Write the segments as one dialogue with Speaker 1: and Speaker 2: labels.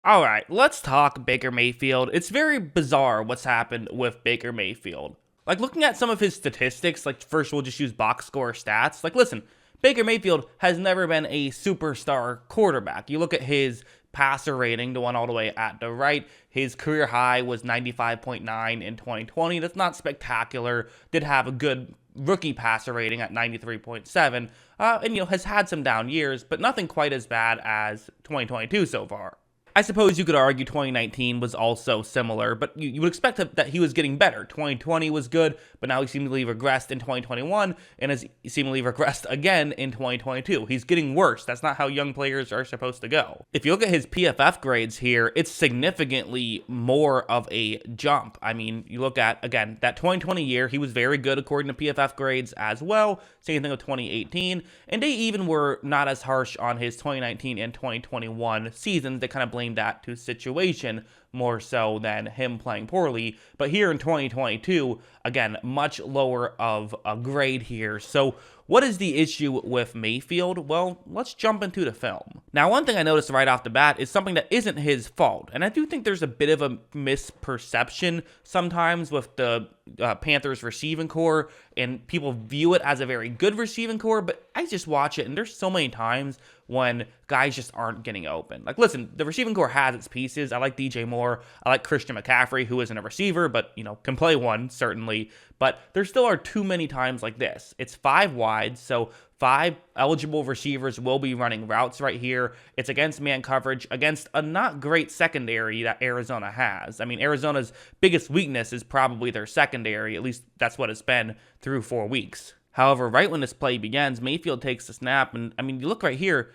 Speaker 1: All right, let's talk Baker Mayfield. It's very bizarre what's happened with Baker Mayfield. Like looking at some of his statistics, like first we'll just use box score stats. Like listen, Baker Mayfield has never been a superstar quarterback. You look at his passer rating, the one all the way at the right, his career high was 95.9 in 2020. That's not spectacular. Did have a good rookie passer rating at 93.7, and has had some down years, but nothing quite as bad as 2022 so far. I suppose you could argue 2019 was also similar, but you would expect that he was getting better. 2020 was good, but now he seemingly regressed in 2021 and has seemingly regressed again in 2022. He's getting worse. That's not how young players are supposed to go. If you look at his PFF grades here, it's significantly more of a jump. I mean, you look at, again, that 2020 year, he was very good according to PFF grades as well. Same thing with 2018, and they even were not as harsh on his 2019 and 2021 seasons. They kind of blamed that to situation more so than him playing poorly. But here in 2022, again, much lower of a grade here. So what is the issue with Mayfield? Well, let's jump into the film. Now, one thing I noticed right off the bat is something that isn't his fault. And I do think there's a bit of a misperception sometimes with the Panthers receiving core, and people view it as a very good receiving core, but I just watch it and there's so many times when guys just aren't getting open. Like, listen, the receiving core has its pieces. I like DJ Moore. I like Christian McCaffrey, who isn't a receiver, but, can play one, certainly. But there still are too many times like this. It's 5 wide, so 5 eligible receivers will be running routes right here. It's against man coverage, against a not great secondary that Arizona has. I mean, Arizona's biggest weakness is probably their secondary. At least that's what it's been through 4 weeks. However, right when this play begins, Mayfield takes the snap, and I mean, you look right here,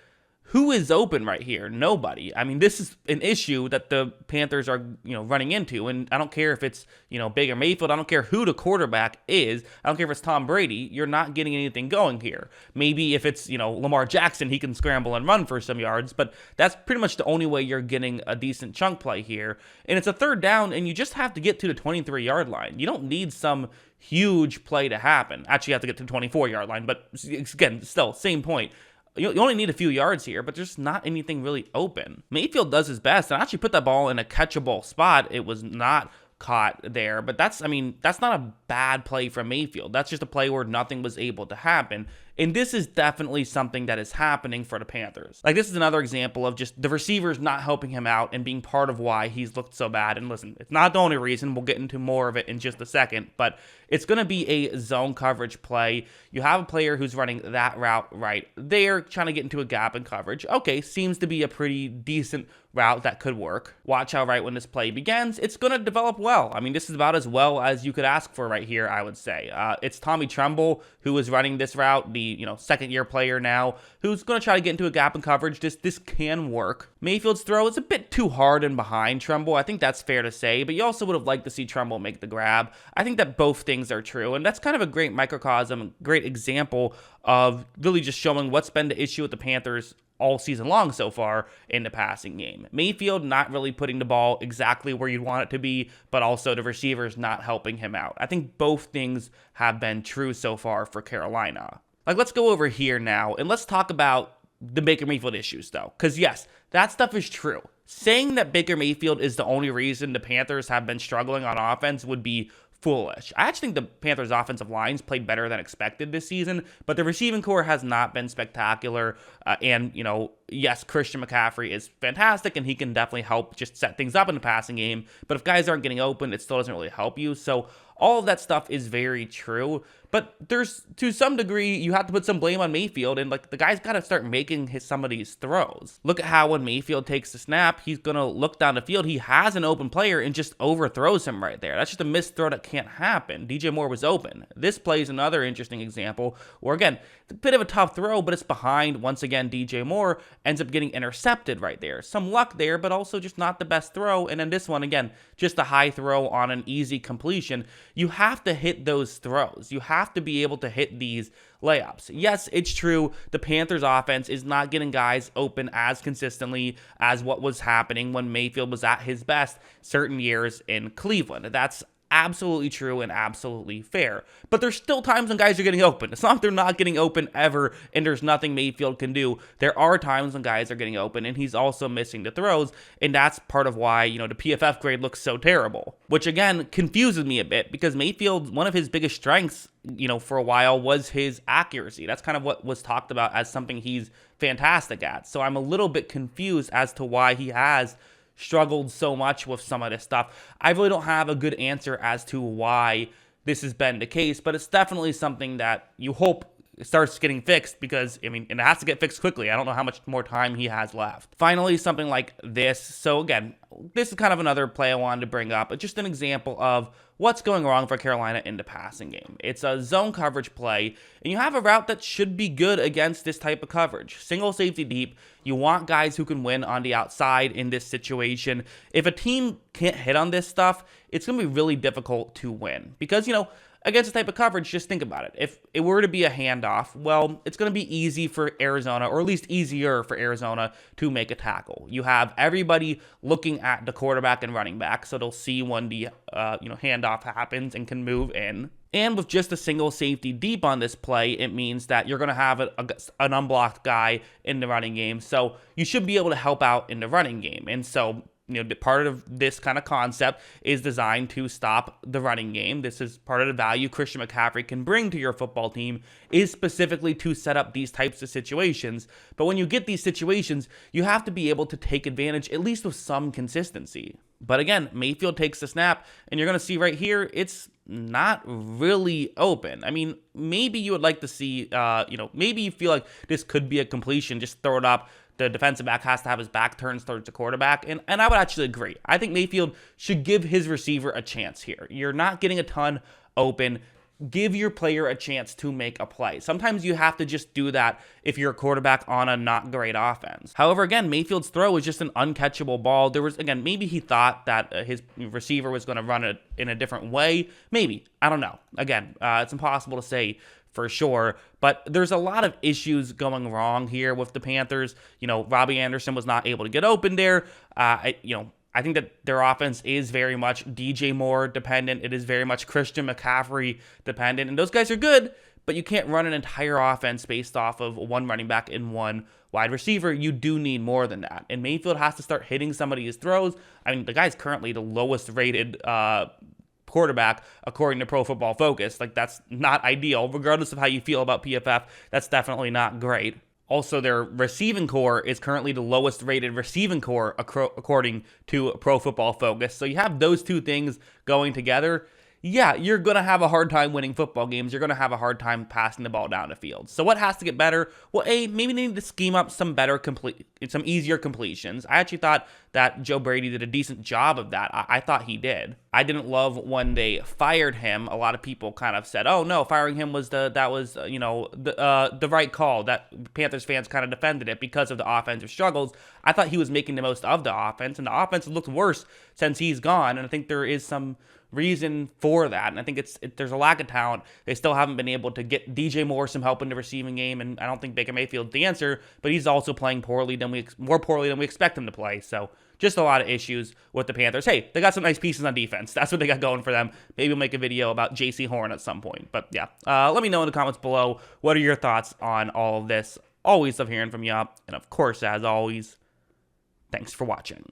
Speaker 1: who is open right here? Nobody. I mean, this is an issue that the Panthers are, running into. And I don't care if it's, Baker Mayfield. I don't care who the quarterback is. I don't care if it's Tom Brady. You're not getting anything going here. Maybe if it's, Lamar Jackson, he can scramble and run for some yards. But that's pretty much the only way you're getting a decent chunk play here. And it's a 3rd down, and you just have to get to the 23-yard line. You don't need some huge play to happen. Actually, you have to get to the 24-yard line. But again, still, same point. You only need a few yards here, but there's not anything really open. Mayfield does his best and actually put that ball in a catchable spot. It was not caught there, but that's not a bad play from Mayfield. That's just a play where nothing was able to happen. And this is definitely something that is happening for the Panthers. Like, this is another example of just the receivers not helping him out and being part of why he's looked so bad. And listen, it's not the only reason. We'll get into more of it in just a second, but it's going to be a zone coverage play. You have a player who's running that route right there, trying to get into a gap in coverage. Okay, seems to be a pretty decent route that could work. Watch how right when this play begins, it's going to develop well. I mean, this is about as well as you could ask for right here, I would say. It's Tommy Tremble who is running this route, the second-year player now, who's going to try to get into a gap in coverage. This can work. Mayfield's throw is a bit too hard and behind Tremble. I think that's fair to say, but you also would have liked to see Tremble make the grab. I think that both things are true, and that's kind of a great microcosm, great example of really just showing what's been the issue with the Panthers all season long so far in the passing game. Mayfield not really putting the ball exactly where you'd want it to be, but also the receivers not helping him out. I think both things have been true so far for Carolina. Like, let's go over here now, and let's talk about the Baker Mayfield issues, though. Because, yes, that stuff is true. Saying that Baker Mayfield is the only reason the Panthers have been struggling on offense would be foolish. I actually think the Panthers' offensive lines played better than expected this season, but the receiving core has not been spectacular. And yes, Christian McCaffrey is fantastic, and he can definitely help just set things up in the passing game. But if guys aren't getting open, it still doesn't really help you. So all of that stuff is very true. But there's, to some degree, you have to put some blame on Mayfield, and the guy's got to start making some of these throws. Look at how when Mayfield takes the snap, he's going to look down the field. He has an open player and just overthrows him right there. That's just a missed throw that can't happen. DJ Moore was open. This play is another interesting example where, again, it's a bit of a tough throw, but it's behind, once again, DJ Moore ends up getting intercepted right there. Some luck there, but also just not the best throw. And then this one, again, just a high throw on an easy completion. You have to hit those throws. You have to be able to hit these layups. Yes, it's true. The Panthers offense is not getting guys open as consistently as what was happening when Mayfield was at his best certain years in Cleveland. That's absolutely true and absolutely fair. But there's still times when guys are getting open. It's not like they're not getting open ever and there's nothing Mayfield can do. There are times when guys are getting open and he's also missing the throws, and that's part of why, the PFF grade looks so terrible, which again confuses me a bit because Mayfield, one of his biggest strengths, for a while was his accuracy. That's kind of what was talked about as something he's fantastic at. So I'm a little bit confused as to why he has struggled so much with some of this stuff. I really don't have a good answer as to why this has been the case, but it's definitely something that you hope starts getting fixed because, it has to get fixed quickly. I don't know how much more time he has left. Finally, something like this. So again, this is kind of another play I wanted to bring up, but just an example of what's going wrong for Carolina in the passing game. It's a zone coverage play, and you have a route that should be good against this type of coverage. Single safety deep. You want guys who can win on the outside in this situation. If a team can't hit on this stuff, it's going to be really difficult to win because, against this type of coverage, just think about it. If it were to be a handoff, well, it's going to be easy for Arizona, or at least easier for Arizona, to make a tackle. You have everybody looking at the quarterback and running back, so they'll see when the handoff happens and can move in. And with just a single safety deep on this play, it means that you're going to have an unblocked guy in the running game, so you should be able to help out in the running game. And so part of this kind of concept is designed to stop the running game. This is part of the value Christian McCaffrey can bring to your football team, is specifically to set up these types of situations. But when you get these situations, you have to be able to take advantage, at least with some consistency. But again, Mayfield takes the snap, and you're going to see right here, it's not really open. Maybe you would like to see, maybe you feel like this could be a completion, just throw it up. The defensive back has to have his back turned towards the quarterback, and I would actually agree. I think Mayfield should give his receiver a chance here. You're not getting a ton open. Give your player a chance to make a play. Sometimes you have to just do that if you're a quarterback on a not great offense. However, again, Mayfield's throw was just an uncatchable ball. Maybe he thought that his receiver was going to run it in a different way. Maybe. I don't know. Again, it's impossible to say for sure, but there's a lot of issues going wrong here with the Panthers. Robbie Anderson was not able to get open there. I think that their offense is very much DJ Moore dependent. It is very much Christian McCaffrey dependent, and those guys are good, but you can't run an entire offense based off of one running back and one wide receiver. You do need more than that, and Mayfield has to start hitting some of these throws. The guy's currently the lowest rated quarterback according to Pro Football Focus. That's not ideal. Regardless of how you feel about PFF, that's definitely not great. Also, their receiving core is currently the lowest rated receiving core according to Pro Football Focus. So you have those two things going together. Yeah, you're going to have a hard time winning football games. You're going to have a hard time passing the ball down the field. So what has to get better? Well, maybe they need to scheme up some easier completions. I actually thought that Joe Brady did a decent job of that. I thought he did. I didn't love when they fired him. A lot of people kind of said, "Oh no, firing him was the right call." That Panthers fans kind of defended it because of the offensive struggles. I thought he was making the most of the offense, and the offense looked worse since he's gone. And I think there is some reason for that, and I think there's a lack of talent. They still haven't been able to get DJ Moore some help in the receiving game, and I don't think Baker Mayfield's the answer, but he's also playing more poorly than we expect him to play. So just a lot of issues with the Panthers. Hey, they got some nice pieces on defense. That's what they got going for them. Maybe we'll make a video about JC Horn at some point. But yeah, let me know in the comments below, what are your thoughts on all of this? Always love hearing from you. And of course, as always, thanks for watching.